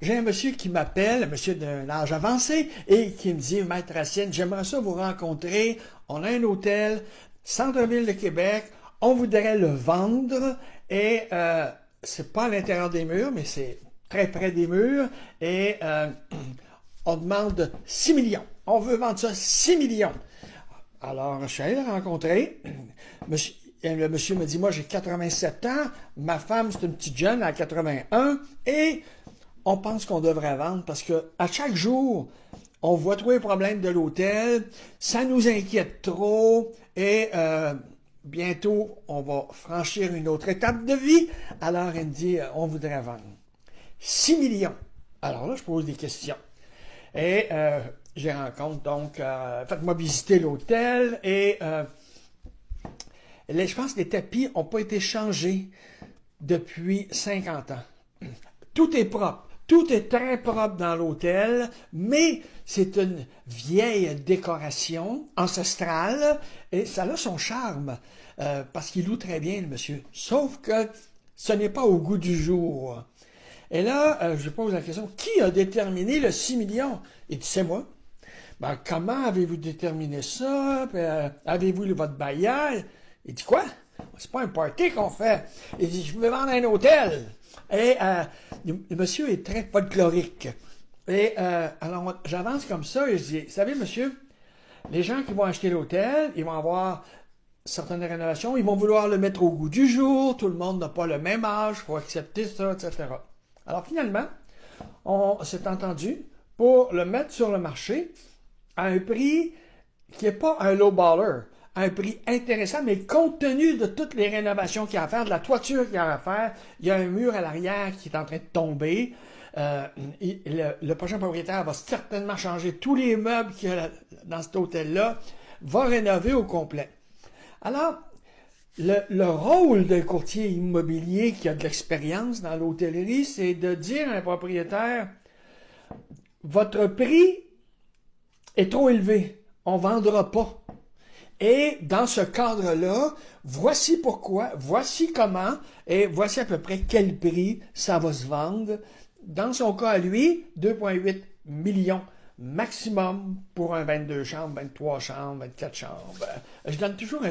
J'ai un monsieur qui m'appelle, un monsieur d'un âge avancé, et qui me dit, Maître Racine, j'aimerais ça vous rencontrer. On a un hôtel, centre-ville de Québec, on voudrait le vendre, et c'est pas à l'intérieur des murs, mais c'est très près des murs, et on demande 6 millions. On veut vendre ça 6 millions. Alors, je suis allé le rencontrer. Le monsieur me dit, moi j'ai 87 ans, ma femme c'est une petite jeune, elle a 81, et on pense qu'on devrait vendre parce que à chaque jour, on voit tous les problèmes de l'hôtel, ça nous inquiète trop, et bientôt, on va franchir une autre étape de vie. Alors, elle me dit, on voudrait vendre 6 millions. Alors là, je pose des questions. Et j'ai rencontre, donc, faites-moi visiter l'hôtel, et je pense que les tapis n'ont pas été changés depuis 50 ans. Tout est propre. Tout est très propre dans l'hôtel, mais c'est une vieille décoration ancestrale et ça a son charme parce qu'il loue très bien le monsieur. Sauf que ce n'est pas au goût du jour. Et là, je pose la question, qui a déterminé le 6 millions? Il dit, c'est moi. Ben, comment avez-vous déterminé ça? Avez-vous votre bailleur? Il dit, quoi? C'est pas un party qu'on fait. Il dit, je veux vendre un hôtel. Et le monsieur est très folklorique. Et alors, j'avance comme ça et je dis, vous savez, monsieur, les gens qui vont acheter l'hôtel, ils vont avoir certaines rénovations, ils vont vouloir le mettre au goût du jour, tout le monde n'a pas le même âge, il faut accepter ça, etc. Alors finalement, on s'est entendu pour le mettre sur le marché à un prix qui n'est pas un low baller, à un prix intéressant, mais compte tenu de toutes les rénovations qu'il y a à faire, de la toiture qu'il y a à faire, il y a un mur à l'arrière qui est en train de tomber. Le prochain propriétaire va certainement changer tous les meubles qu'il y a dans cet hôtel-là, va rénover au complet. Alors, le rôle d'un courtier immobilier qui a de l'expérience dans l'hôtellerie, c'est de dire à un propriétaire, votre prix est trop élevé, on ne vendra pas. Et dans ce cadre-là, voici pourquoi, voici comment, et voici à peu près quel prix ça va se vendre. Dans son cas à lui, 2,8 millions maximum pour un 22 chambres, 23 chambres, 24 chambres. Je donne toujours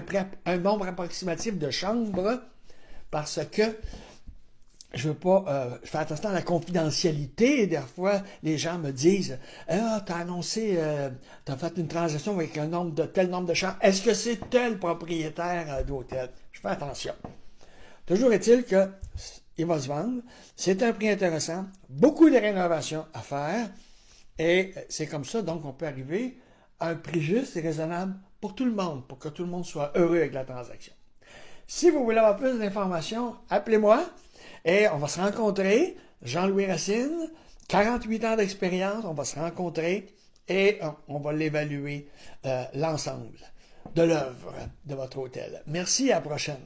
un nombre approximatif de chambres parce que je veux pas, je fais attention à la confidentialité. Des fois, les gens me disent, ah, t'as annoncé, t'as fait une transaction avec tel nombre de chambres. Est-ce que c'est tel propriétaire d'hôtel? Je fais attention. Toujours est-il que il va se vendre. C'est un prix intéressant. Beaucoup de rénovations à faire. Et c'est comme ça, donc, on peut arriver à un prix juste et raisonnable pour tout le monde, pour que tout le monde soit heureux avec la transaction. Si vous voulez avoir plus d'informations, appelez-moi. Et on va se rencontrer, Jean-Louis Racine, 48 ans d'expérience, on va se rencontrer et on va l'évaluer l'ensemble de l'œuvre de votre hôtel. Merci, à la prochaine.